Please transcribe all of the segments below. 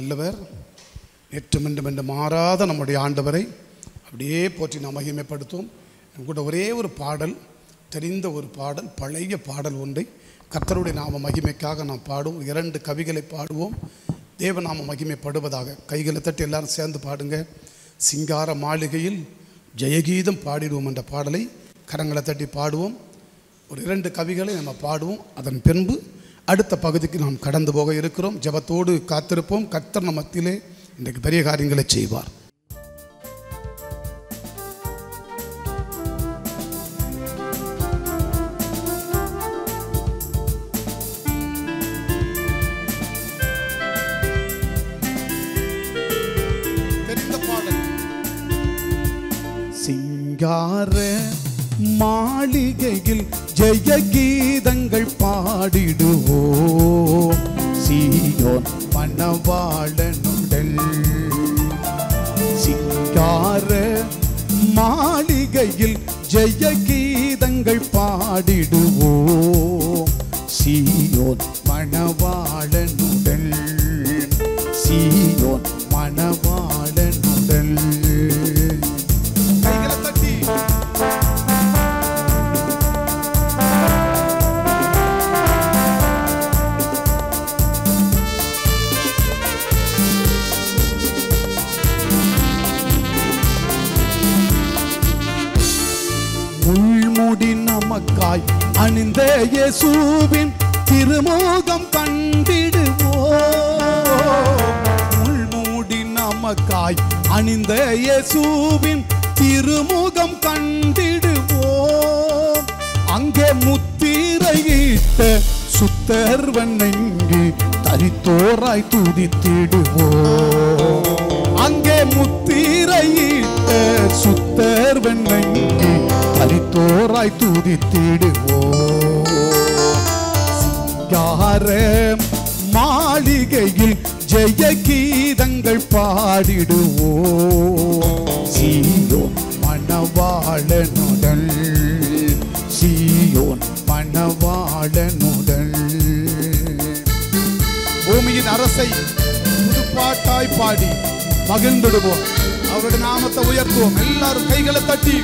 நல்லவர். நேற்றும் இன்றும் மாறாத நம்முடைய ஆண்டவரை அப்படியே போற்றி நாம் மகிமைப்படுத்தும். கூட ஒரே ஒரு பாடல், தெரிந்த ஒரு பாடல், பழைய பாடல் ஒன்றை கர்த்தருடைய நாம மகிமைக்காக நாம் பாடுவோம். 2 கவிகளை பாடுவோம். தேவ நாம மகிமைப்படுவதாக. கைகளை தட்டி எல்லாரும் சேர்ந்து பாடுங்க. சிங்கார மாளிகையில் ஜெயகீதம் பாடிடுவோம் என்ற பாடலை கரங்களை தட்டி பாடுவோம். ஒரு 2 கவிகளை நம்ம பாடுவோம். அதன் பின்பு அடுத்த பகுதிக்கு நாம் கடந்து போக இருக்கிறோம். ஜெபத்தோடு காத்திருப்போம். கர்த்தர் நம்ம மத்தியிலே இன்றைக்கு பெரிய காரியங்களை செய்வார். சிங்கார மாளிகையில் ஜெய கீதங்கள் பாடிடுவோம். சீயோன் மணவாளனுடல். சிங்கார மாளிகையில் ஜெய கீதங்கள் பாடிடுவோம். சீயோன் மணவாளனுடல். சீயோன் மணவாளனுடல். நமக்காய் அணிந்த இயேசுவின் திருமுகம் கண்டிடுவோம். முள்மூடி நமக்காய் அணிந்த இயேசுவின் திருமுகம் கண்டிடுவோம். அங்கே முத்திரையிட்ட சுத்தர் வணங்கி தரித்தோராய் துதித்திடுவோம். அங்கே முத்திரையிட்ட சுத்தர் வணங்கி தரித்தோராய் துதித்திடுவோம். சிங்கார மாளிகையில் ஜெய கீதங்கள் பாடிடுவோம். சீயோன் மணவாளனுடல். சீயோன் மணவாளனுடல். பூமியின் அரசை புதுப்பாட்டாய் பாடி மகிழ்ந்திடுவோம். அவருடைய நாமத்தை உயர்த்துவோம். எல்லாரும் கைகளை தட்டி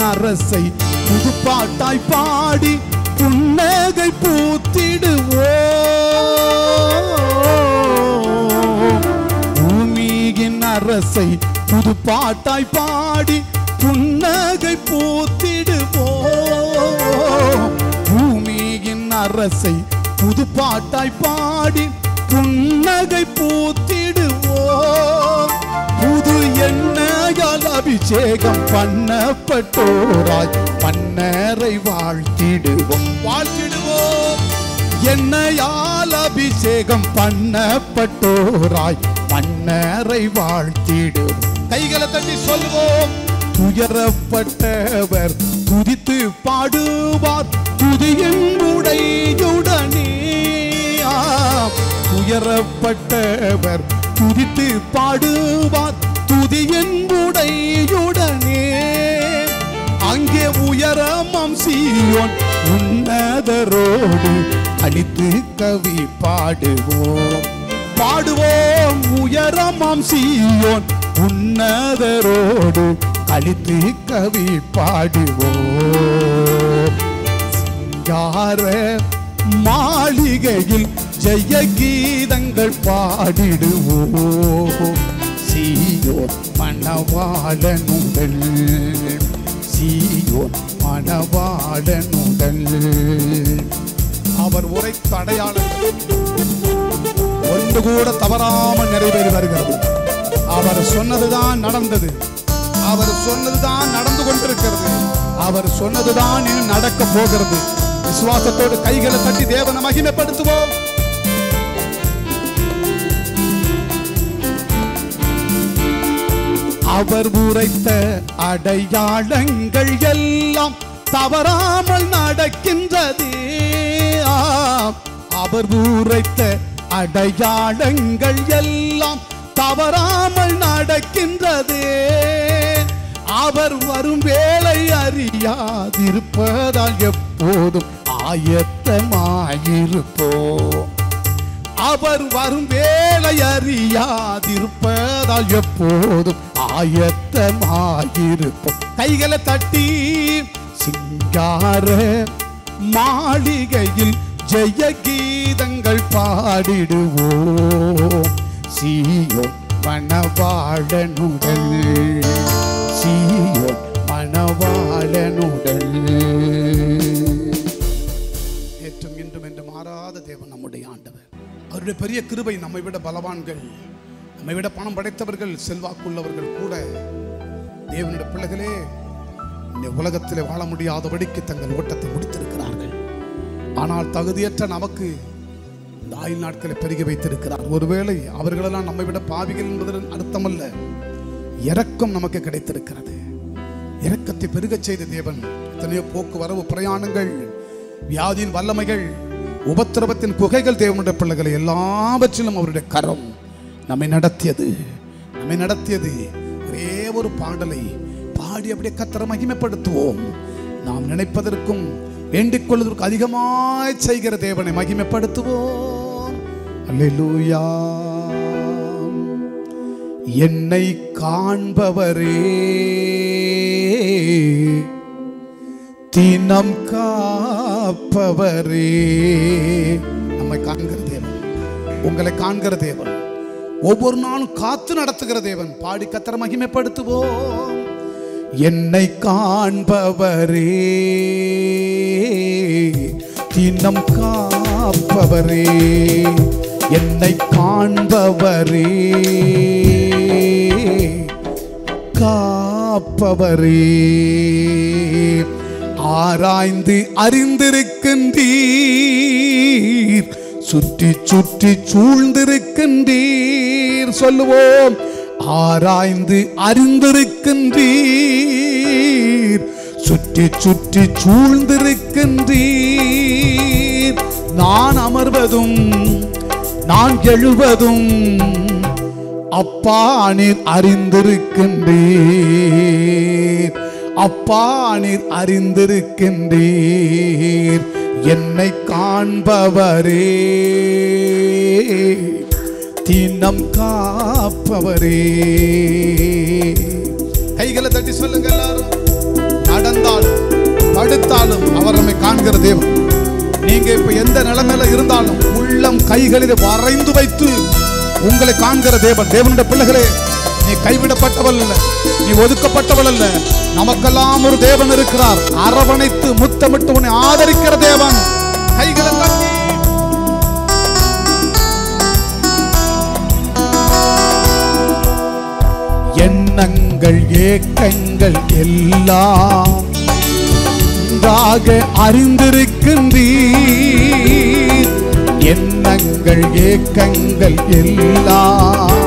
அரசை புதுப்பாட்டாய் பாடி புன்னகை பூத்திடுவோம். பூமியின் அரசை புதுப்பாட்டாய் பாடி புன்னகை பூத்திடுவோம். பூமியின் அரசை புதுப்பாட்டாய் பாடி புன்னகை பூத்திடுவோம். புது எண்ணெயால் அபிஷேகம் பண்ணப்பட்டோராய் மன்னரை வாழ்த்திடுவோம். வாழ்த்திடுவோம். எண்ணெயால் அபிஷேகம் பண்ணப்பட்டோராய் மன்னரை வாழ்த்திடுவோம். கைகளை தட்டி சொல்வோம். துயரப்பட்டவர் துதித்து பாடுவார் துதியின் உடையுடனே. துயரப்பட்டவர் துதித்து பாடுவார் துதியின் உடையுடனே. அங்கே உயரமாம் சீயோன் உன்னதரோடு அளித்து கவி பாடுவோம். பாடுவோம். உயரமாம் சீயோன் உன்னதரோடு அளித்து கவி பாடுவோம். சிங்கார மாளிகையில் ஜெய கீதங்கள் பாடிடுவோம். சீயோன் மணவாளனுடல். சீயோன் மணவாளனுடல். அவர் உரைத்த அடையாளங்கள் ஒன்று கூட தவறாமல் நிறைவேறி வருகிறது. அவர் சொன்னதுதான் நடந்தது. அவர் சொன்னதுதான் நடந்து கொண்டிருக்கிறது. அவர் சொன்னதுதான் இன்னும் நடக்க போகிறது. விசுவாசத்தோடு கைகளை தட்டி தேவனை மகிமைப்படுத்துவோம். அவர் உரைத்த அடையாளங்கள் எல்லாம் தவறாமல் நடக்கின்றதே. அவர் உரைத்த அடையாளங்கள் எல்லாம் தவறாமல் நடக்கின்றதே. அவர் வரும் வேளை அறியாதிருப்பதால் எப்போதும் ஆயத்தமாயிருப்போம். அவர் வரும் வேளை அறியாதிருப்பதால் எப்போதும் ஆயத்தமாயிருப்போம். கைகளை தட்டி சிங்கார மாளிகையில் ஜெய கீதங்கள் பாடிடுவோம். சீயோன் மணவாளனுடல், சீயோன் மணவாளனுடல். ஏற்றும் இன்றும் என்று மாறாத தேவன் நம்முடைய ஆண்டவர். அவருடைய பெரிய கிருபை. நம்மை விட பலவான்கள், நம்மை விட பணம் படைத்தவர்கள், செல்வாக்குள்ளவர்கள் கூட தேவனுடைய பிள்ளைகளே இந்த உலகத்திலே வாழ முடியாதபடிக்கு தங்கள் ஓட்டத்தை முடித்திருக்கிறார்கள். ஆனால் தகுதியற்ற நமக்கு இந்த ஆயுள் நாட்களை பெருகி வைத்திருக்கிறார். ஒருவேளை அவர்களெல்லாம் நம்மை விட பாவிகள் என்பதன் அர்த்தமல்ல. இரக்கம் நமக்கு கிடைத்திருக்கிறது. இரக்கத்தை பெருகச் செய்த தேவன். எத்தனையோ போக்குவரவு பிரயாணங்கள், வியாதியின் வல்லமைகள், உபத்திரவத்தின் குகைகள் தேவனுடைய பிள்ளைகளை எல்லாவற்றிலும் அவருடைய கரம் நம்மை நடத்தியது. ஒரே ஒரு பாடலை பாடி அப்படியே கர்த்தரை மகிமைப்படுத்துவோம். நாம் நினைப்பதற்கும் வேண்டிக் கொள்வதற்கு அதிகமாய் செய்கிற தேவனை மகிமைப்படுத்துவோம். அல்லேலூயா. என்னை காண்பவரே, தினம் காப்பவரே. நம்மை காண்கிற தேவன், உங்களை காண்கிற தேவன், ஒவ்வொரு நாளும் காத்து நடத்துகிற தேவன். பாடி கர்த்தரை மகிமைப்படுத்துவோம். என்னை காண்பவரே, தினம் காப்பவரே, என்னை காண்பவரே, காப்பவரே. ஆராய்ந்து அறிந்திருக்கின்றீர், சுற்றி சுற்றி சூழ்ந்திருக்கின்றீர். சொல்லுவோம். ஆராய்ந்து அறிந்திருக்கின்றீர், சுற்றி சுற்றி சூழ்ந்திருக்கின்றீர். நான் அமர்வதும் நான் எழுவதும் அப்பா நீர் அறிந்திருக்கின்றீர். அப்பா நீர் அறிந்திருக்கின்றீர். என்னை காண்பவரே, தினம் காப்பவரே. கைகளை தட்டி சொல்லுங்க எல்லாரும். நடந்தாலும் படுத்தாலும் அவர் நம்மை காண்கிற தேவன். நீங்க இப்ப எந்த நிலைமையில இருந்தாலும் உள்ளம் கைகளில் வரைந்து வைத்து உங்களை காண்கிற தேவன். தேவனுடைய பிள்ளைகளே, நீ கைவிடப்பட்டவள் அல்ல, நீ ஒதுக்கப்பட்டவள் அல்ல. நமக்கெல்லாம் ஒரு தேவன் இருக்கிறார். அரவணைத்து முத்தமிட்டு உன்னை ஆதரிக்கிற தேவன். கைகளை தட்டி எண்ணங்கள் ஏக்கங்கள் எல்லாம் ஒன்றாக அறிந்திருக்கின்றீர். எண்ணங்கள் ஏக்கங்கள் எல்லாம்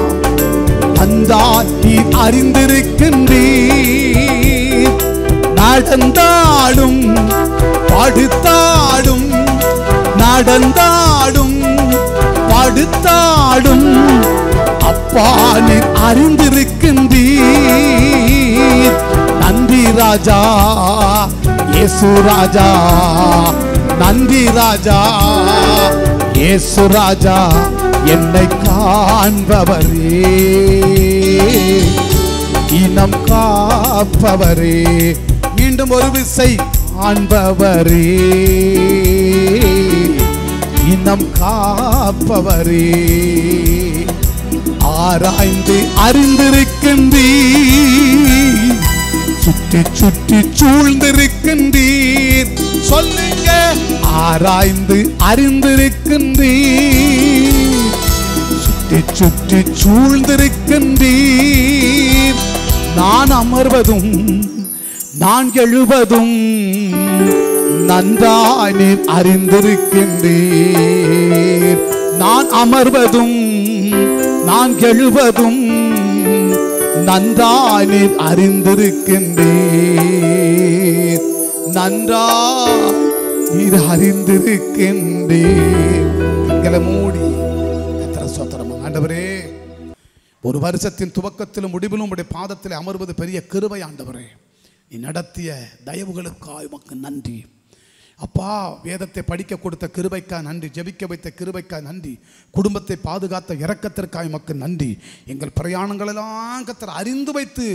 அந்தாட்டி அறிந்திருக்கின்றீர். நடந்தாடும் படுத்தாடும், நடந்தாடும் படுத்தாடும் அப்பா நீர் அறிந்திருக்கின்றீர். நன்றி ராஜா இயேசு ராஜா, நன்றி ராஜா இயேசு ராஜா. என்னை காண்பவரே, இனம் காப்பவரே. மீண்டும் ஒரு விசை. காண்பவரே, இனம் காப்பவரே. ஆராய்ந்து அறிந்திருக்கின்றீர், சுற்றி சுற்றி சூழ்ந்திருக்கின்றீர். சொல்லுங்க. ஆராய்ந்து அறிந்திருக்கின்றீர், சுற்றி சுற்றி சூழ்ந்திருக்கின்றீர். நான் அமர்வதும் நான் எழுவதும் நன்றாய் நீர் அறிந்திருக்கின்றீர். நான் அமர்வதும் நான் எழுவதும் நன்றாய் நீர் அறிந்திருக்கின்றீர். நன்றாய் நீர் அறிந்திருக்கின்றீர். கண்களை மூடி கர்த்தரை ஸ்தோத்திரம். ஆண்டவரே, ஒரு வருஷத்தின் துவக்கத்திலும் முடிவிலும் உடைய பாதத்தில் அமர்வது பெரிய கிருபை ஆண்டவரே. நீ நடத்திய தயவுகளுக்காய் உமக்கு நன்றி அப்பா. வேதத்தை படிக்க கொடுத்த கிருபைக்காய் நன்றி, ஜெபிக்க வைத்த கிருபைக்காய் நன்றி, குடும்பத்தை பாதுகாத்த இரக்கத்திற்காய் உமக்கு நன்றி. எங்கள் பிரயாணங்களெல்லாம் கர்த்தர் அறிந்து வைத்து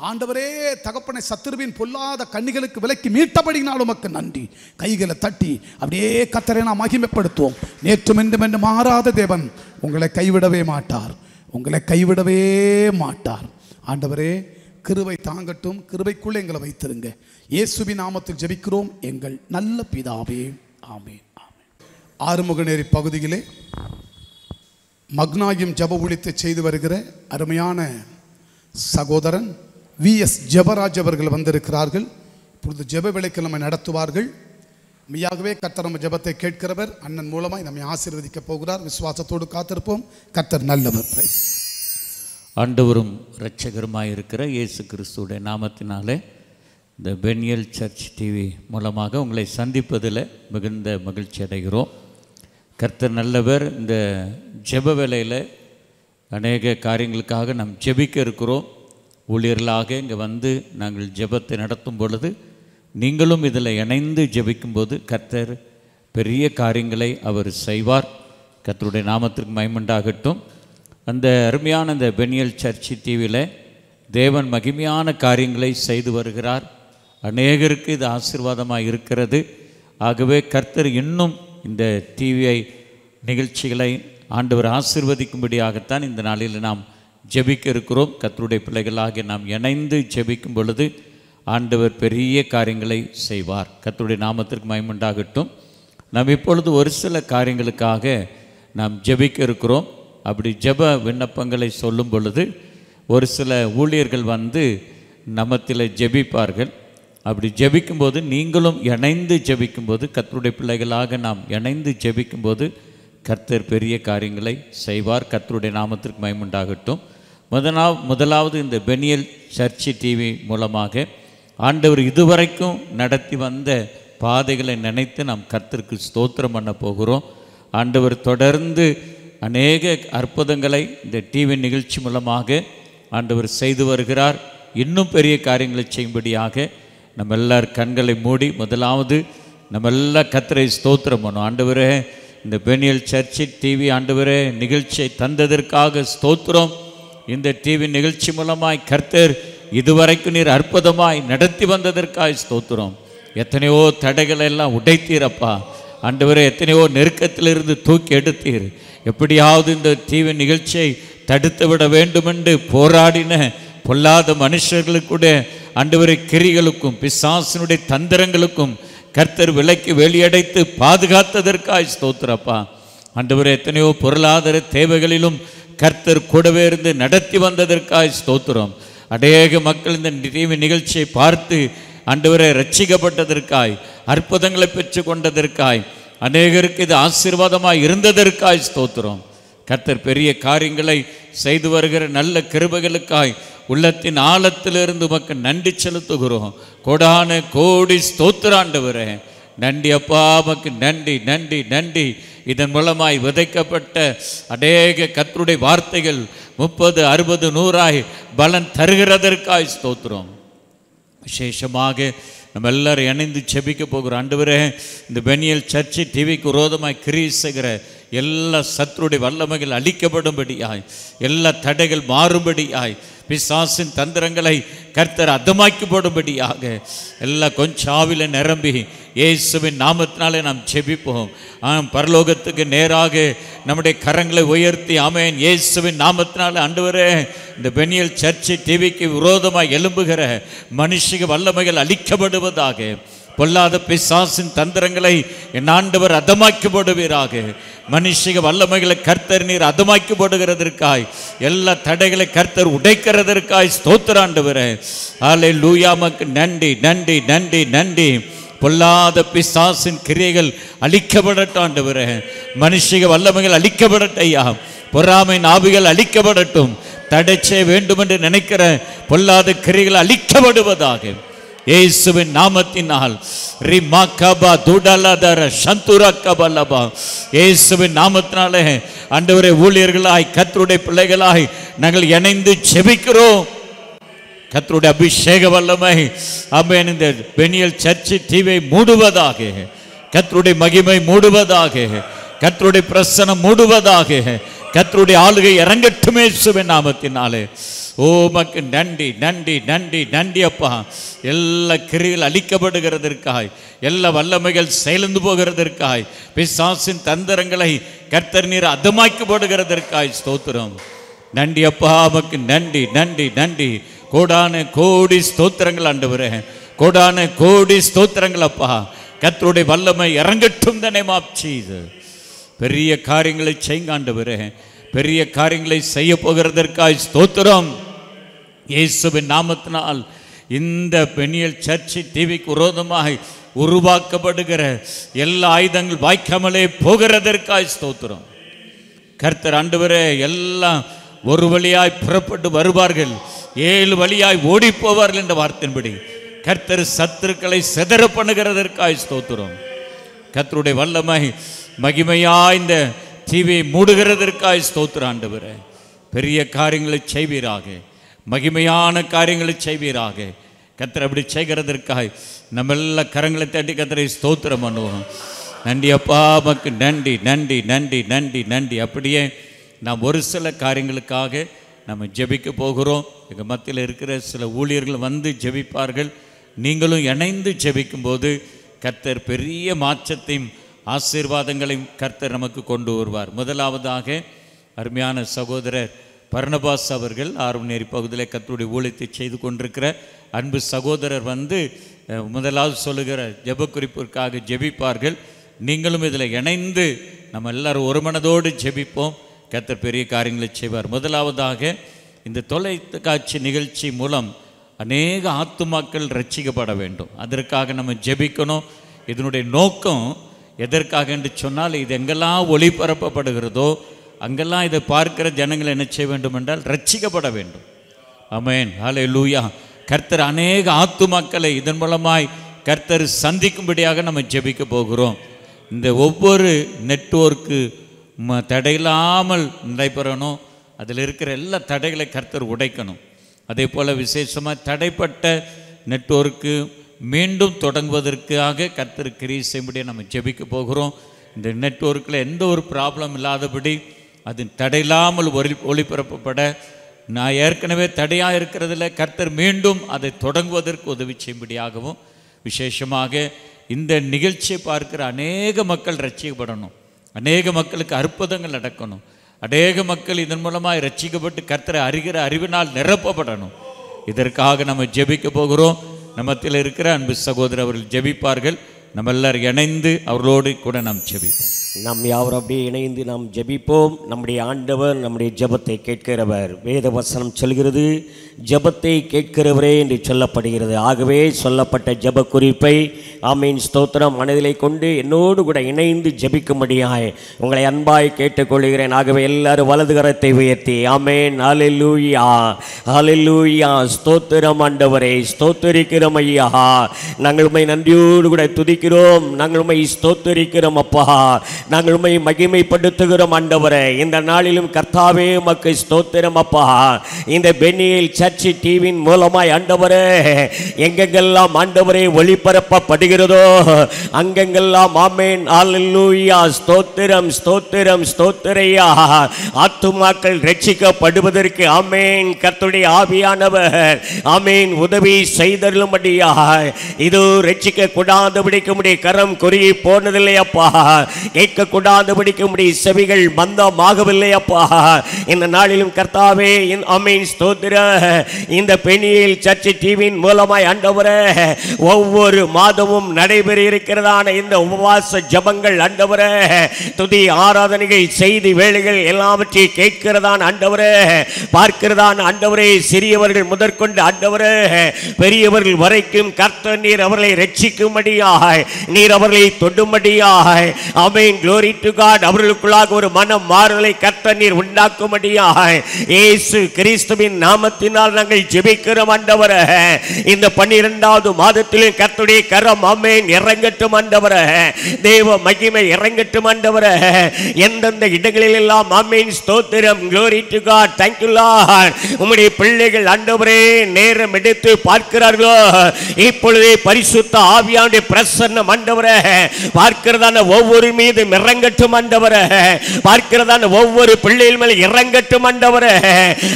ஆண்டவரே தகப்பனை சத்துருவின் பொல்லாத கண்ணிகளுக்கு விலக்கி மீட்டபடினாலும் உமக்கு நன்றி. கைகளை தட்டி அப்படியே கர்த்தரை நாம் மகிமைப்படுத்துவோம். நேற்றும் என்றும் என்று மாறாத தேவன் உங்களை கைவிடவே மாட்டார், உங்களை கைவிடவே மாட்டார். ஆண்டவரே கிருபை தாங்கட்டும், கிருபைக்குள்ளே எங்களை வைத்திருங்க. இயேசுவின் நாமத்தில் ஜெபிக்கிறோம் எங்கள் நல்ல பிதாவே, ஆமென். ஆறுமுகநேரி பகுதியிலே மக்னாயும் ஜப ஊழியத்தை செய்து வருகிற அருமையான சகோதரன் VS ஜெபராஜ் அவர்கள் வந்திருக்கிறார்கள். இப்பொழுது ஜெப வேளைக்கிழமை நடத்துவார்கள். மெய்யாகவே கர்த்தர் நம்ம ஜெபத்தை கேட்கிறவர். அண்ணன் மூலமாய் நம்மை ஆசீர்வதிக்க போகிறார். விசுவாசத்தோடு காத்திருப்போம். கர்த்தர் நல்லவர். ஆண்டவரும் இரட்சகருமாய் இருக்கிற இயேசு கிறிஸ்துடைய நாமத்தினாலே இந்த பெனியல் சர்ச் டிவி மூலமாக உங்களை சந்திப்பதில் மிகுந்த மகிழ்ச்சி அடைகிறோம். கர்த்தர் நல்லவர். இந்த ஜெப வேளையில் அநேக காரியங்களுக்காக நாம் ஜெபிக்க இருக்கிறோம். ஊழியர்களாக இங்கே வந்து நாங்கள் ஜெபத்தை நடத்தும் பொழுது நீங்களும் இதில் இணைந்து ஜெபிக்கும்போது கர்த்தர் பெரிய காரியங்களை அவர் செய்வார். கர்த்தருடைய நாமத்திற்கு மகிமையுண்டாகட்டும். அந்த அருமையான இந்த பெனியல் சர்ச் டிவியில் தேவன் மகிமையான காரியங்களை செய்து வருகிறார். அநேகருக்கு இது ஆசீர்வாதமாக இருக்கிறது. ஆகவே கர்த்தர் இன்னும் இந்த டிவியை நிகழ்ச்சிகளை ஆண்டவர் ஆசீர்வதிக்கும்படியாகத்தான் இந்த நாளில் நாம் ஜெபிக்க இருக்கிறோம். கர்த்தருடைய பிள்ளைகளாக நாம் இணைந்து ஜெபிக்கும் பொழுது ஆண்டவர் பெரிய காரியங்களை செய்வார். கர்த்தருடைய நாமத்திற்கு மகிமையுண்டாகட்டும். நாம் இப்பொழுது ஒரு சில காரியங்களுக்காக நாம் ஜெபிக்க இருக்கிறோம். அப்படி ஜெப விண்ணப்பங்களை சொல்லும் பொழுது ஒரு சில ஊழியர்கள் வந்து நமத்தில் ஜெபிப்பார்கள். அப்படி ஜெபிக்கும்போது நீங்களும் இணைந்து ஜெபிக்கும்போது கர்த்தருடைய பிள்ளைகளாக நாம் இணைந்து ஜெபிக்கும்போது கர்த்தர் பெரிய காரியங்களை செய்வார். கர்த்தருடைய நாமத்திற்கு மகிமையுண்டாகட்டும். முதலாவது இந்த பெனியல் சர்ச் டிவி மூலமாக ஆண்டவர் இதுவரைக்கும் நடத்தி வந்த பாதைகளை நினைத்து நாம் கர்த்தருக்கு ஸ்தோத்திரம் பண்ண போகிறோம். ஆண்டவர் தொடர்ந்து அநேக அற்புதங்களை இந்த டிவி நிகழ்ச்சி மூலமாக ஆண்டவர் செய்து வருகிறார். இன்னும் பெரிய காரியங்களை செய்யும்படியாக நம்ம எல்லார் கண்களை மூடி முதலாவது நம்ம எல்லாம் கர்த்தரை ஸ்தோத்திரம் பண்ணோம். ஆண்டவரே இந்த பெனியல் சர்ச் டிவி ஆண்டவரே நிகழ்ச்சியை தந்ததற்காக ஸ்தோத்திரம். இந்த டிவி நிகழ்ச்சி மூலமாய் கர்த்தர் இதுவரைக்கும் நீர் அற்புதமாய் நடத்தி வந்ததற்காக ஸ்தோத்திரம். எத்தனையோ தடைகளை எல்லாம் உடைத்தீரப்பா ஆண்டவரே, எத்தனையோ நெருக்கத்திலிருந்து தூக்கி எடுத்தீர். எப்படியாவது இந்த டிவி நிகழ்ச்சியை தடுத்து விட வேண்டுமென்று போராடின பொல்லாத மனுஷர்களுக்குடைய ஆண்டவரை கிரிகளுக்கும் பிசாசினுடைய தந்திரங்களுக்கும் கர்த்தர் விலக்கி வெளியடைத்து பாதுகாத்ததற்காய் ஸ்தோத்திரப்பா. ஆண்டவரே எத்தனையோ பொருளாதார தேவைகளிலும் கர்த்தர் கூடவே இருந்து நடத்தி வந்ததற்காய் ஸ்தோத்திரம். அநேக மக்கள் இந்த டிவி நிகழ்ச்சியை பார்த்து ஆண்டவரை ரட்சிக்கப்பட்டதற்காய் அற்புதங்களை பெற்று கொண்டதற்காய் அநேகருக்கு இது ஆசீர்வாதமாக இருந்ததற்காய் ஸ்தோத்திரம். கர்த்தர் பெரிய காரியங்களை செய்து வருகிற நல்ல கிருபைகளுக்காய் உள்ளத்தின் ஆழத்திலிருந்து உமக்கு நன்றி செலுத்துகிறோம். கோடான கோடி ஸ்தோத்திர ஆண்டவரே, நன்றி அப்பா, உமக்கு நன்றி நன்றி நன்றி. இதன் மூலமாய் விதைக்கப்பட்ட அநேக கர்த்தருடைய வார்த்தைகள் 30, 60, 100 பலன் தருகிறதற்காய் ஸ்தோத்திரம். விசேஷமாக நம்ம எல்லாரும் இணைந்து செபிக்க போகிறோம். ஆண்டவரே இந்த பெனியல் சர்ச் டிவிக்கு விரோதமாய் கிரியை செய்கிற எல்லா சத்துருடைய வல்லமைகள் அழிக்கப்படும்படியாய், எல்லா தடைகள் மாறும்படியாய், பிசாசின் தந்திரங்களை கர்த்தர் அதமாக்கி போடும்படியாக எல்லா கொஞ்சம் ஆவில நிரம்பி இயேசுவின் நாமத்தினாலே நாம் ஜெபிப்போம். பரலோகத்துக்கு நேராக நம்முடைய கரங்களை உயர்த்தி ஆமென். இயேசுவின் நாமத்தினாலே ஆண்டவரே இந்த பெனியல் சர்ச் டிவிக்கு விரோதமாக எழும்புகிற மனுஷிக வல்லமைகள் அழிக்கப்படுவதாக. பொல்லாத பிசாசின் தந்திரங்களை என் ஆண்டவர் அதமாக்கி போடுவீராக. மனுஷிக வல்லமைகளை கர்த்தர் நீர் அதமாக்கி போடுகிறதற்காய், எல்லா தடைகளை கர்த்தர் உடைக்கிறதற்காய் ஸ்தோத்திர ஆண்டவரே. ஹல்லேலூயா, உமக்கு நன்றி நன்றி நன்றி நன்றி. பொல்லாத பிசாசின் கிரியைகள் அழிக்கப்படட்டும் ஆண்டவரே. மனுஷிக வல்லமைகள் அழிக்கப்படட்டையா. பொறாமையின் ஆவிகள் அழிக்கப்படட்டும். தடை செய்ய வேண்டும் என்று நினைக்கிற பொல்லாத கிரியைகள் அழிக்கப்படுவதாக இயேசுவின் நாமத்தினால். ரிமாகபா துடலதர சந்துரகபலபா. இயேசுவின் நாமத்தினாலே ஆண்டவரே ஊழியர்களாய் கர்த்தருடைய பிள்ளைகளாய் நாங்கள் இணைந்து ஜெபிக்கிறோம். கர்த்தருடைய அபிஷேக வல்லமை ஆமென் இந்த பெனியல் சர்ச் டிவியை மூடுவதாக, கர்த்தருடைய மகிமை மூடுவதாக, கர்த்தருடைய பிரசன்னம் மூடுவதாக, கர்த்தருடைய ஆளுகை இறங்கட்டுமே இயேசுவின் நாமத்தினாலே. ஓ மக்கு நன்றி நன்றி நன்றி நன்றி அப்பா. எல்லா கிரிகள் அழிக்கப்படுகிறதற்காய், எல்லா வல்லமைகள் செயலந்து போகிறதற்காய், பிசாசின் தந்திரங்களை கர்த்தர் நீர் அதமாக்கப்படுகிறதற்காய் ஸ்தோத்திரம். நன்றி அப்பா, மக்கு நன்றி நன்றி நன்றி. கோடான கோடி ஸ்தோத்திரங்கள் ஆண்டவரே, கோடான கோடி ஸ்தோத்திரங்கள் அப்பா. கர்த்தருடைய வல்லமை இறங்கட்டும் இந்த நேம் ஆஃப் ஜீசஸ். பெரிய காரியங்களை செய்யுங்க ஆண்டவரே, பெரிய காரியங்களை செய்ய போகிறதற்காய் ஸ்தோத்திரம். இயேசுவின் நாமத்தினால் இந்த பெனியல் சர்ச் டிவிக்கு விரோதமாக உருவாக்கப்படுகிற எல்லா ஆயுதங்கள் வாய்க்காமலே போகிறதற்காய் ஸ்தோத்திரம். கர்த்தர் ஆண்டவரே, எல்லாம் ஒரு வழியாய் புறப்பட்டு வருவார்கள், 7 வழியாய் ஓடி போவார்கள் என்ற வார்த்தையின்படி கர்த்தர் சத்துருக்களை சிதற பண்ணுகிறதற்காய் ஸ்தோத்திரம். கர்த்தருடைய வல்லமை மகிமையாய் இந்த டிவியை மூடுகிறதற்காய் ஸ்தோத்திரம் ஆண்டவரே. பெரிய காரியங்களை செய்வீராக, மகிமையான காரியங்களை செய்வீராக. கர்த்தர் அப்படி செய்கிறதற்காய் நம்ம எல்லா கரங்களை தட்டி கர்த்தரை ஸ்தோத்திரம் பண்ணுவோம். நன்றி அப்பா, மக்கு நன்றி நன்றி நன்றி நன்றி நன்றி. அப்படியே நாம் ஒரு சில காரியங்களுக்காக நம்ம ஜெபிக்க போகிறோம். எங்கள் மத்தியில் இருக்கிற சில ஊழியர்கள் வந்து ஜெபிப்பார்கள். நீங்களும் இணைந்து ஜெபிக்கும்போது கர்த்தர் பெரிய மாற்றத்தையும் ஆசீர்வாதங்களையும் கர்த்தர் நமக்கு கொண்டு வருவார். முதலாவதாக அருமையான சகோதரர் பர்னபாஸ் அவர்கள் ஆர்வநேரி பகுதியில் கர்த்தருடைய ஊழியத்தை செய்து கொண்டிருக்கிற அன்பு சகோதரர் வந்து முதலாவது சொல்லுகிற ஜெப குறிப்பிற்காக ஜெபிப்பார்கள். நீங்களும் இதில் இணைந்து நம்ம எல்லாரும் ஒரு மனதோடு ஜெபிப்போம். கர்த்தர் பெரிய காரியங்களை செய்வார். முதலாவதாக இந்த தொலைக்காட்சி நிகழ்ச்சி மூலம் அநேக ஆத்துமாக்கள் ரட்சிக்கப்பட வேண்டும். அதற்காக நம்ம ஜெபிக்கணும். இதனுடைய நோக்கம் எதற்காக என்று சொன்னால், இது எங்கெல்லாம் ஒளிபரப்பப்படுகிறதோ அங்கெல்லாம் இதை பார்க்கிற ஜனங்கள் என்ன செய்ய வேண்டும் என்றால் ரட்சிக்கப்பட வேண்டும். ஆமென், ஹல்லேலூயா. கர்த்தர் அநேக ஆத்துமாக்களை இதன் மூலமாய் கர்த்தர் சந்திக்கும்படியாக நம்ம ஜெபிக்க போகிறோம். இந்த ஒவ்வொரு நெட்வொர்க்கு தடையில்லாமல் நடைபெறணும். அதில் இருக்கிற எல்லா தடைகளை கர்த்தர் உடைக்கணும். அதே போல் விசேஷமாக தடைப்பட்ட நெட்வொர்க்கு மீண்டும் தொடங்குவதற்காக கர்த்தர் கிரியை செய்யும்படியாக நம்ம ஜெபிக்க போகிறோம். இந்த நெட்வொர்க்கில் எந்த ஒரு ப்ராப்ளம் இல்லாதபடி அது தடையில்லாமல் ஒளிபரப்பப்பட, நான் ஏற்கனவே தடையாக இருக்கிறதில்ல, கர்த்தர் மீண்டும் அதை தொடங்குவதற்கு உதவி செய்யும்படியாகவும், விசேஷமாக இந்த நிகழ்ச்சியை பார்க்கிற அநேக மக்கள் ரட்சிக்கப்படணும், அநேக மக்களுக்கு அற்புதங்கள் நடக்கணும், அநேக மக்கள் இதன் மூலமாக ரட்சிக்கப்பட்டு கர்த்தரை அறிகிற அறிவினால் நிரப்பப்படணும். இதற்காக நம்ம ஜெபிக்க போகிறோம். நம்மத்தில் இருக்கிற அன்பு சகோதரர் அவர்கள் ஜெபிப்பார்கள். நம்ம எல்லாரும் இணைந்து அவர்களோடு கூட நாம் ஜெபிப்போம். நாம் யாவரும் அப்படியே இணைந்து நாம் ஜெபிப்போம். நம்முடைய ஆண்டவர் நம்முடைய ஜெபத்தை கேட்கிறவர். வேத வசனம் சொல்கிறது, ஜெபத்தை கேட்கிறவரே என்று சொல்லப்படுகிறது. ஆகவே சொல்லப்பட்ட ஜெப குறிப்பை ஆமீன் ஸ்தோத்திரம் மனதிலே கொண்டு என்னோடு கூட இணைந்து ஜெபிக்கும்படியாய் உங்களை அன்பாய் கேட்டுக்கொள்கிறேன். ஆகவே எல்லாரும் வலது கரத்தை உயர்த்தி ஆமேன் ஹல்லேலூயா ஹல்லேலூயா ஸ்தோத்திரம் ஆண்டவரே, ஸ்தோத்திரிக்கிறோம் ஐயா. நாங்கள் உம்மை நன்றியோடு கூட துதிக்கிறோம், நாங்கள் உம்மை ஸ்தோத்திரிக்கிறோம் அப்பா, நாங்கள் உம்மை மகிமைப்படுத்துகிறோம் ஆண்டவரே. இந்த நாளிலும் கர்த்தாவே உமக்கு ஸ்தோத்திரம் அப்பா. இந்த பெனியல் சர்ச் டிவியின் மூலமாய் ஆண்டவரே எங்கெங்கெல்லாம் ஆண்டவரே ஒளிபரப்பப்படுகிறதோ அங்கெங்கெல்லாம் ஆமென் ஹல்லேலூயா ஸ்தோத்திரம் ஸ்தோத்திரம் ஸ்தோத்திரையா. ஆத்துமாக்கள் ரட்சிக்கப்படுவதற்கு ஆமென் கர்த்தருடைய ஆவியானவர் ஆமென் உதவி செய்தருளும்படியாய். இது ரட்சிக்க கூடாதபடிக்கு உம்முடைய கரம் குறுகி போனதில்லை அப்பா, கேட்கக்கூடாதபடிக்கு உம்முடைய செவிகள் மந்தமாகவில்லை அப்பா. இந்த நாளிலும் கர்த்தாவே ஆமென் ஸ்தோத்திர இந்த பெனியல் சர்ச் டிவியின் மூலமாய் ஆண்டவரே ஒவ்வொரு மாதமும் நடைபெற இருக்கிறதான இந்த உபவாச ஜபங்கள் ஆண்டவரே, துதி ஆராதனைகள் செய்தி வேளைகள் எல்லாவற்றையும் கேட்கிறதான ஆண்டவரே, பார்க்கிறதான ஆண்டவரே, சிறியவர்கள் முதற்கொண்டு ஆண்டவரே பெரியவர்கள் வரைக்கும் கர்த்தர் நீர் அவர்களை ரட்சிக்கும்படியாய், நீர் அவர்களை தொடும்படியாய் ஆமென் glory to God அவர்களுக்குள்ளாக ஒரு மன மாறுதலை கர்த்தர் நீர் உண்டாக்கும்படியாய் இயேசு கிறிஸ்துவின் நாமத்தினால் கிருபையினால் நாங்கள் ஜெபிக்கிறோம் ஆண்டவரே. இந்த 12வது மாதத்திலும் கர்த்தருடைய கரம் ஆமென் இறங்கட்டும் ஆண்டவரே. தேவ மகிமை இறங்கட்டும் ஆண்டவரே. எந்தெந்த இடங்களில் எல்லாம் ஆமென் ஸ்தோத்திரம். glory to God. thank you Lord. உம்முடைய பிள்ளைகள் ஆண்டவரே நேரம் எடுத்து பார்க்கிறார்களோ இப்பொழுதே பரிசுத்த ஆவியானுடைய பிரசன்னம் ஆண்டவரே பார்க்கிறதான ஒவ்வொரு மீது இறங்கட்டும் ஆண்டவரே. பார்க்கிறதான ஒவ்வொரு பிள்ளைகள் மேல் இறங்கட்டும் ஆண்டவரே.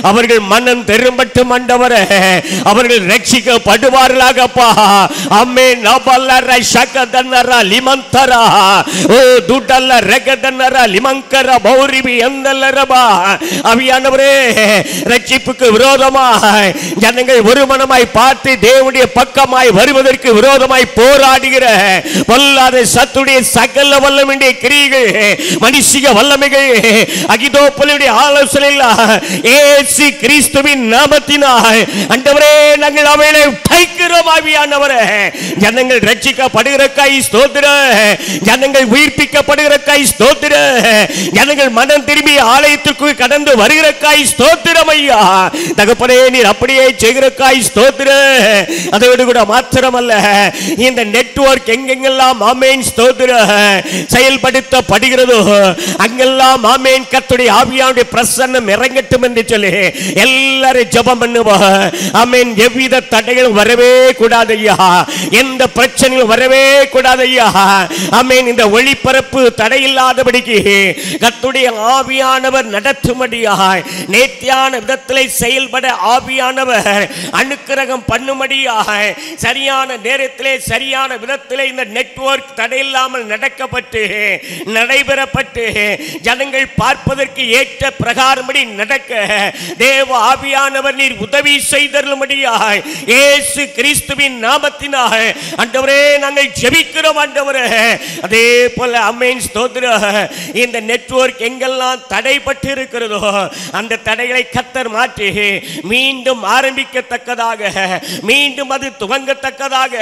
அவர்கள் மனம் திரும்பட்டும் ஆண்டவரே. அவர்கள் ரட்சிக்கப்படுவார்களாகப்பா. ஆமென். நபல்லர ஷகதனர லிமந்தரா ஓ துடல்ல ரகதனர லிமங்கர பௌரிபி எந்தலரபா. ஆவியானவரே ரட்சிப்புக்கு விரோதமாய் ஜனங்கள் ஒருமனமாய் பார்த்து தேவனுடைய பக்கமாய் வருவதற்கு விரோதமாய் போராடுகிற பொல்லாத சத்துடைய சகல வல்லமையுடைய கிரியைகள் மனுஷிக வல்லமைகள் அகிதோப்பலுடைய ஆலோசனையில் இயேசு கிறிஸ்துவின் நாமத்தினால் ஆண்டவரே நாங்கள் அவைகளை தைக்கிறோம். ஆவியானவரே ஜனங்கள் ரட்சிக்கப்படுகிறக்காய் ஸ்தோத்திரம். ஜனங்கள் உயிர்ப்பிக்கப்படுகிறக்காய் ஸ்தோத்திரம். ஜனங்கள் மனம் திரும்பி ஆலயத்திற்கு கடந்து வருகிறக்காய் ஸ்தோத்திரம் ஐயா. தகப்பனே நீர் அப்படியே செய்கிறக்காய் ஸ்தோத்திரம். அதோடு கூட மாத்திரமல்ல இந்த நெட்வொர்க் எங்கெங்கெல்லாம் ஆமென் ஸ்தோத்திரம் செயல்படுத்தப்படுகிறதோ அங்கெல்லாம் ஆமென் கர்த்தருடைய ஆவியானுடைய பிரசன்னம் இறங்கட்டும் என்று சொல்லி எல்லாரும் ஜெபம் பண்ணுவோம். ஆமென். எவ்வித தடைகளும் வரவே கூடாது ஐயா. எந்த பிரச்சனையும் வரவே கூடாது ஐயா. ஆமென். இந்த ஒளிபரப்பு தடையில்லாதபடிக்கு கர்த்தருடைய ஆவியானவர் நடத்தும்படியாய் நேர்த்தியான விதத்திலே செயல்பட ஆவியானவர் அனுக்கிரகம் பண்ணும்படியாய் சரியான நேரத்திலே சரியான விதத்திலே இந்த நெட்வொர்க் தடையில்லாமல் நடக்கப்பட்டு நடைபெறப்பட்டு ஜனங்கள் பார்ப்பதற்கு ஏற்ற பிரகாரப்படி நடக்க தேவ ஆவியானவர் நீர் உதவி செய்தருளும்படியாய் இயேசு கிறிஸ்துவின் நாமத்தினால் ஆண்டவரே நாங்கள் ஜெபிக்கிறோம் ஆண்டவரே. அதே போல ஆமென் ஸ்தோத்திரம். இந்த நெட்வொர்க் எங்கெல்லாம் தடைப்பட்டு இருக்கிறதோ அந்த தடைகளை கர்த்தர் மாற்றி மீண்டும் ஆரம்பிக்கத்தக்கதாக மீண்டும் அது துவங்கத்தக்கதாக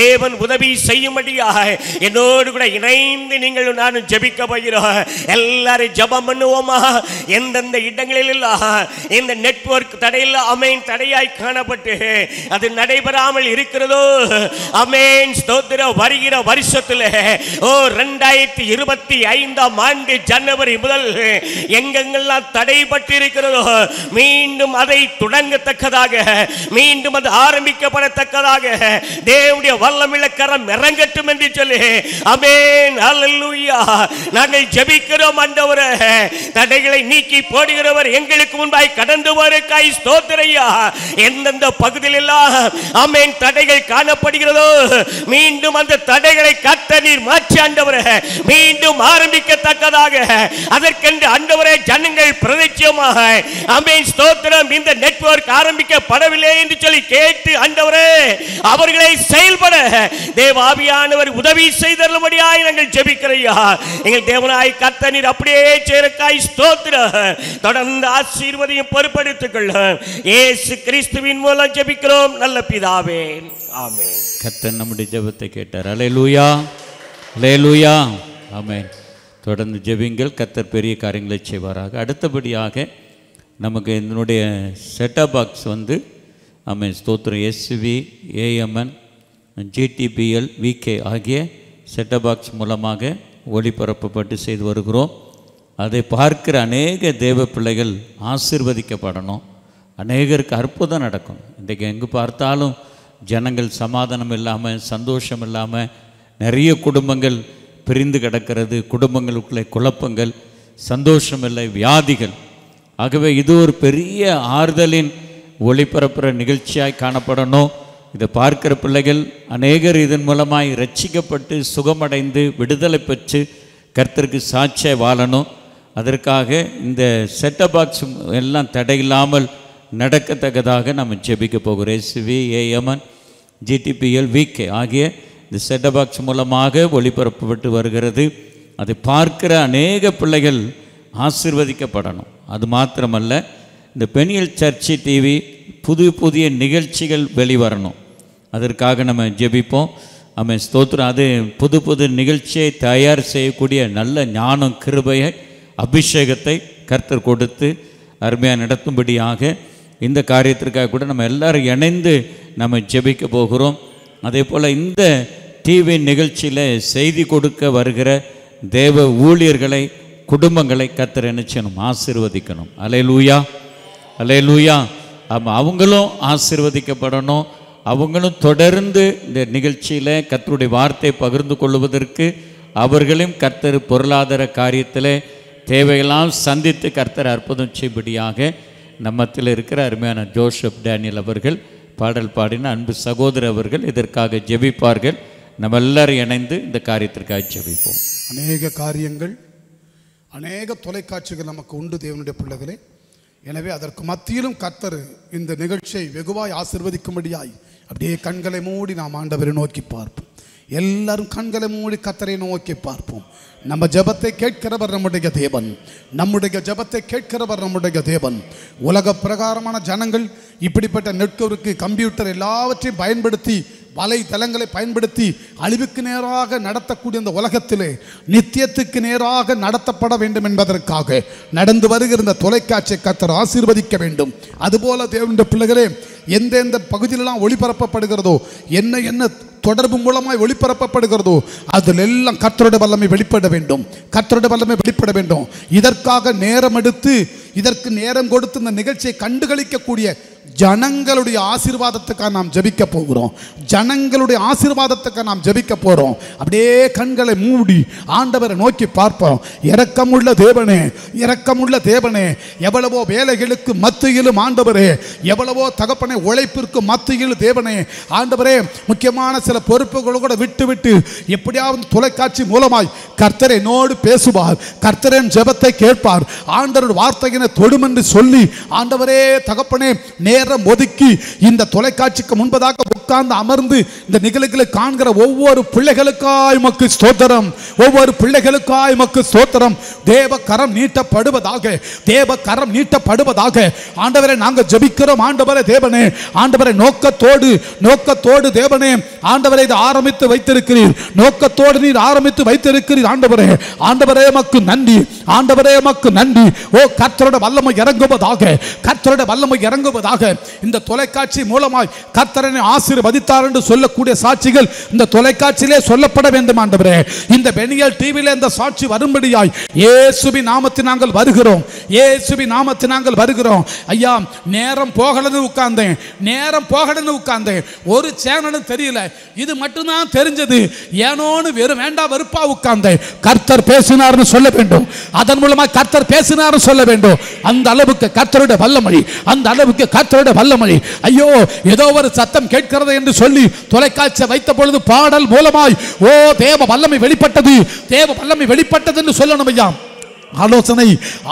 தேவன் உதவி செய்யும்படியாக என்னோடு கூட இணைந்து நீங்களும் நானும் ஜெபிக்க போகிறோம். எல்லாரும் ஜெபம் பண்ணுவோமா? எந்தெந்த இடங்களில் இந்த நெட்வொர்க் தடையில் ஆமென் தடையாய் காணப்பட்டு அது நடைபெறாமல் இருக்கிறதோ ஆமென் ஸ்தோத்திரம். வருகிற வருஷத்தில் 2025ஆம் ஆண்டு ஜனவரி முதல் எங்கெங்கெல்லாம் தடைப்பட்டு இருக்கிறதோ மீண்டும் அதை தொடங்கத்தக்கதாக மீண்டும் அது ஆரம்பிக்கப்படத்தக்கதாக தேவனுடைய வல்லமையுள்ள கரம் இறங்கட்டும் என்று சொல்லி ஆமென் ஹல்லேலூயா நாங்கள் ஜெபிக்கிறோம் ஆண்டவரே. தடைகளை நீக்கி போடுகிறவர் எங்களுக்கு முன்பாய் கடந்து வருகிறாய் ஸ்தோத்திரையா. எந்தெந்த பகுதியில் எல்லாம் ஆமென் தடைகள் காணப்படுகிறதோ மீண்டும் அந்த தடைகளை கர்த்தர் நீர் மாற்றி ஆண்டவரே மீண்டும் ஆரம்பிக்கத்தக்கதாக அதற்கென்று ஆண்டவரே ஜனங்கள் பிரதிச்சயமாக ஆமென் ஸ்தோத்திரம் இந்த நெட்வொர்க் ஆரம்பிக்கப்படவில்லை என்று சொல்லி கேட்டு ஆண்டவரே அவர்களை செயல்பட தேவ ஆவியானவர் உதவி செய்தருளும்படியாய் நாங்கள் ஜெபிக்கிறோம். எங்கள் தேவனாய் கர்த்தர் நீர் அப்படியே செய்கிறக்காய் ஸ்தோத்திரம். தொடர்ந்து ஆசீர்வதியும் பொறுப்படுத்திக் கொள்ள இயேசு கிறிஸ்துவின் மூலம் ஜெபிக்கிறோம் நல்ல பிதாவே ஆமென். கர்த்தர் நம்முடைய ஜெபத்தை கேட்டார். அல்லேலூயா அல்லேலூயா ஆமென். தொடர்ந்து ஜெபிங்கள். கர்த்தர் பெரிய காரியங்களை செய்வாராக. அடுத்தபடியாக நமக்கு இதனுடைய செட்டப் பாக்ஸ் ஆமென் ஸ்தோத்திரம் எஸ்வி ஏஎம்என் ஜிடிபிஎல் விகே ஆகிய செட்டப் பாக்ஸ் மூலமாக ஒளிபரப்பப்பட்டு செய்து வருகிறோம். அதை பார்க்கிற அநேக தேவ பிள்ளைகள் ஆசீர்வதிக்கப்படணும். அநேகருக்கு அற்புதம் நடக்கும். இன்றைக்கு எங்கு பார்த்தாலும் ஜனங்கள் சமாதானம் இல்லாமல் சந்தோஷம் இல்லாமல் நிறைய குடும்பங்கள் பிரிந்து கிடக்கிறது. குடும்பங்களுக்குள்ளே குழப்பங்கள், சந்தோஷம் இல்லை, வியாதிகள். ஆகவே இது ஒரு பெரிய ஆறுதலின் ஒளிபரப்புகிற நிகழ்ச்சியாய் காணப்படணும். இதை பார்க்கிற பிள்ளைகள் அநேகர் இதன் மூலமாய் ரட்சிக்கப்பட்டு சுகமடைந்து விடுதலை பெற்று கர்த்தருக்கு சாட்சியாக வாழணும். அதற்காக இந்த செட்டப் பாக்ஸ் எல்லாம் தடையில்லாமல் நடக்கத்தக்கதாக நம்ம ஜெபிக்க போகிறோம். எஸ்வி ஏஎம்என் ஜிடிபிஎல் விகே ஆகிய இந்த செட்டப் பாக்ஸ் மூலமாக ஒளிபரப்பப்பட்டு வருகிறது. அதை பார்க்கிற அநேக பிள்ளைகள் ஆசீர்வதிக்கப்படணும். அது மாத்திரமல்ல, இந்த பெனியல் சர்ச் டிவி புதிய நிகழ்ச்சிகள் வெளிவரணும். அதற்காக நம்ம ஜெபிப்போம். ஆமென் ஸ்தோத்திரம். அது புது நிகழ்ச்சியை தயார் செய்யக்கூடிய நல்ல ஞானம், கிருபையை, அபிஷேகத்தை கர்த்தர் கொடுத்து அருமையாக நடத்தும்படியாக இந்த காரியத்திற்காக கூட நம்ம எல்லாரும் இணைந்து நம்ம ஜெபிக்க போகிறோம். அதே போல் இந்த டிவி நிகழ்ச்சியில் செய்தி கொடுக்க வருகிற தேவ ஊழியர்களை, குடும்பங்களை கர்த்தர் என்ன செய்யணும்? ஆசீர்வதிக்கணும். அல்லேலூயா, அல்லேலூயா. அவங்களும் ஆசீர்வதிக்கப்படணும். அவங்களும் தொடர்ந்து இந்த நிகழ்ச்சியில் கர்த்தருடைய வார்த்தையை பகிர்ந்து கொள்வதற்கு அவர்களையும் கர்த்தர் பொருளாதார காரியத்தில் தேவையெல்லாம் சந்தித்து கர்த்தர் அற்புதம் செய்யும்படியாக நம்மத்தில் இருக்கிற அருமையான ஜோசப் டேனியல் அவர்கள் பாடல் பாடின அன்பு சகோதரர் அவர்கள் இதற்காக ஜெபிப்பார்கள். நம்ம எல்லாரும் இணைந்து இந்த காரியத்திற்காக ஜெபிப்போம். அநேக காரியங்கள், அநேக தொலைக்காட்சிகள் நமக்கு உண்டு தேவனுடைய பிள்ளைகளே. எனவே அதற்கு மத்தியிலும் கர்த்தர் இந்த நிகழ்ச்சியை வெகுவாய் ஆசீர்வதிக்கும்படியாய் அப்படியே கண்களை மூடி நாம் ஆண்டவரை நோக்கி பார்ப்போம். எல்லாரும் கண்களை மூடி கர்த்தரை நோக்கி பார்ப்போம். நம்ம ஜெபத்தை கேட்கிறவர் நம்முடைய தேவன். நம்முடைய ஜெபத்தை கேட்கிறவர் நம்முடைய தேவன். உலக பிரகாரமான ஜனங்கள் இப்படிப்பட்ட நெட்வொர்க்கு, கம்ப்யூட்டர் எல்லாவற்றையும் பயன்படுத்தி, வலைத்தளங்களை பயன்படுத்தி அழிவுக்கு நேராக நடத்தக்கூடிய இந்த உலகத்திலே நித்தியத்துக்கு நேராக நடத்தப்பட வேண்டும் என்பதற்காக நடந்து வருகிற இந்த தொலைக்காட்சியை கர்த்தர் ஆசீர்வதிக்க வேண்டும். அதுபோல தேவனுடைய பிள்ளைகளே, எந்தெந்த பகுதியிலெல்லாம் ஒளிபரப்பப்படுகிறதோ, என்ன தொடர்பு மூலமாய் ஒளிபரப்பப்படுகிறதோ அதில் எல்லாம் கர்த்தருடைய வல்லமை வெளிப்பட வேண்டும். கர்த்தருடைய வல்லமை வெளிப்பட வேண்டும். இதற்காக நேரம் எடுத்து, இதற்கு நேரம் கொடுத்து இந்த நிகழ்ச்சியை கண்டுகளிக்கக்கூடிய ஜனங்களுடைய ஆசீர்வாதத்துக்காக நாம் ஜெபிக்க போகிறோம். ஜனங்களுடைய ஆசீர்வாதத்துக்காக நாம் ஜெபிக்க போகிறோம். அப்படியே கண்களை மூடி ஆண்டவரை நோக்கி பார்ப்போம். இரக்கமுள்ள தேவனே, இரக்கமுள்ள தேவனே, எவ்வளவோ வேலைகளுக்கு மத்தியிலும் ஆண்டவரே, எவ்வளவோ தகப்பனை உழைப்பிற்கு மத்தியில் தேவனே, ஆண்டவரே, முக்கியமான சில பொறுப்புகளோடு கூட விட்டு எப்படியாவது தொலைக்காட்சி மூலமாய் கர்த்தரை என்னோடு பேசுவார், கர்த்தரின் ஜெபத்தை கேட்பார், ஆண்டவருடைய வார்த்தையினை தொடும் என்று சொல்லி ஆண்டவரே தகப்பனே நேரம் ஒதுக்கி இந்த தொலைக்காட்சிக்கு முன்பதாக உட்கார்ந்து அமர்ந்து இந்த நிகழ்ச்சிகளை காண்கிற ஒவ்வொரு பிள்ளைகளுக்காய் உமக்கு ஸ்தோத்திரம், ஒவ்வொரு பிள்ளைகளுக்காய் உமக்கு ஸ்தோத்திரம். தேவ கரம் நீட்டப்படுவதாக, தேவ கரம் நீட்டப்படுவதாக. ஆண்டவரே நாங்கள் ஜெபிக்கிறோம். ஆண்டவரே தேவனே, ஆண்டவரே நோக்கத்தோடு தேவனே, ஆண்டவரே இதை ஆரம்பித்து வைத்திருக்கிறீர், நோக்கத்தோடு நீர் ஆரம்பித்து வைத்திருக்கிறீர். ஆண்டவரே, ஆண்டவரே உமக்கு நன்றி, ஆண்டவரே உமக்கு நன்றி. ஓ கர்த்தருடைய வல்லமை இறங்குவதாக, கர்த்தருடைய வல்லமை இறங்குவதாக. இந்த தொலைக்காட்சி மூலமாய் கர்த்தரனை ஆசீர்வதித்தார் என்று சொல்லக்கூடிய சாட்சிகள் இந்த தொலைக்காட்சியிலே சொல்லப்பட வேண்டும். ஆண்டவரே, இந்த பெனியல் டிவியிலே இந்த சாட்சி வரும்படியாய் இயேசுவின் நாமத்தில் நாங்கள் வருகிறோம், இயேசுவின் நாமத்தில் நாங்கள் வருகிறோம். ஐயா, நேரம் போகலன்னு உட்கார்ந்தேன், ஒரு சேனலும் தெரியல, இது மட்டும்தான் தெரிஞ்சது, ஏனோன்னு வெறும் வேண்டா வெறுப்பா உட்கார்ந்தேன். கர்த்தர் பேசினார்னு சொல்ல வேண்டும், அதன் மூலமா கர்த்தர் பேசினார்னு சொல்ல வேண்டும். அந்த அளவுக்கு கர்த்தருடைய வல்லமை, அந்த அளவுக்கு கர்த்தருடைய வல்லமை. ஐயோ, ஏதோ ஒரு சத்தம் கேட்கிறது என்று சொல்லி தொலைக்காட்சி வைத்த பொழுது பாடல் மூலமாய் ஓ தேவ வல்லமை வெளிப்பட்டது, தேவ வல்லமை வெளிப்பட்டது என்று சொல்லணும். ஐயா,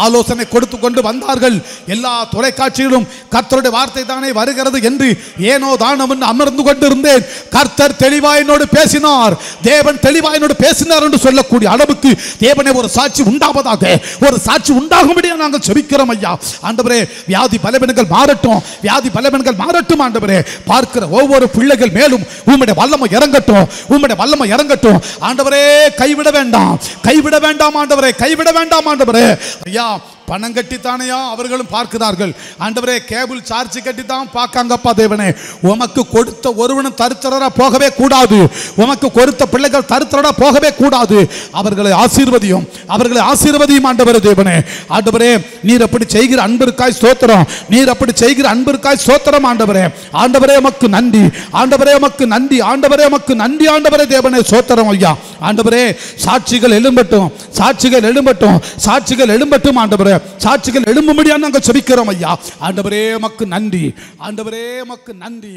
ஆலோசனை கொடுத்து கொண்டு வந்தார்கள். எல்லா தொலைக்காட்சியிலும் கர்த்தருடைய வார்த்தை தானே வருகிறது என்று ஏனோ தானம் அமர்ந்து கொண்டிருந்தேன். கர்த்தர் தெளிவாயினோடு பேசினார், தேவன் தெளிவாயினோடு பேசினார் என்று சொல்லக்கூடிய அளவுக்கு தேவனே ஒரு சாட்சி உண்டாவதாக, ஒரு சாட்சி உண்டாகும்படியா நாங்கள் ஜெபிக்கிறோம். ஐயா, ஆண்டவரே, வியாதி பலவீனங்கள் மாறட்டும், வியாதி பலவீனங்கள் மாறட்டும். ஆண்டவரே, பார்க்கிற ஒவ்வொரு பிள்ளைகள் மேலும் உம்முடைய வல்லமை இறங்கட்டும், உம்முடைய வல்லமை இறங்கட்டும். ஆண்டவரே, கைவிட வேண்டாம் ஆண்டவரே, கைவிட வேண்டாம் ஆண்டவரே. ஐயா, பணம் கட்டித்தானையா அவர்களும் பார்க்கிறார்கள். ஆண்டவரே, கேபிள் சார்ஜ் கட்டித்தான் பார்க்காங்கப்பா. தேவனே, உமக்கு கொடுத்த ஒருவனும் தரித்திரரா போகவே கூடாது, உமக்கு கொடுத்த பிள்ளைகள் தரித்திரரா போகவே கூடாது. அவர்களை ஆசீர்வதியும், அவர்களை ஆசீர்வதியும் ஆண்டவரே. தேவனே, ஆண்டவரே, நீர் அப்படி செய்கிற அன்பிற்காய் ஸ்தோத்திரம், நீர் அப்படி செய்கிற அன்பிற்காய் ஸ்தோத்திரம். ஆண்டவரே, ஆண்டவரே உமக்கு நன்றி, ஆண்டவரே உமக்கு நன்றி, ஆண்டவரே உமக்கு நன்றி. ஆண்டவரே தேவனே ஸ்தோத்திரம். ஐயா, ஆண்டவரே, சாட்சிகள் எழும்பட்டும், சாட்சிகள் எழும்பட்டும், சாட்சிகள் எழும்பட்டும். ஆண்டவரே, சாட்சிகள் எழும்பும்படியா நாங்கள் ஜெபிக்கிறோம். ஐயா, ஆண்டவரே உமக்கு நன்றி, ஆண்டவரே உமக்கு நன்றி.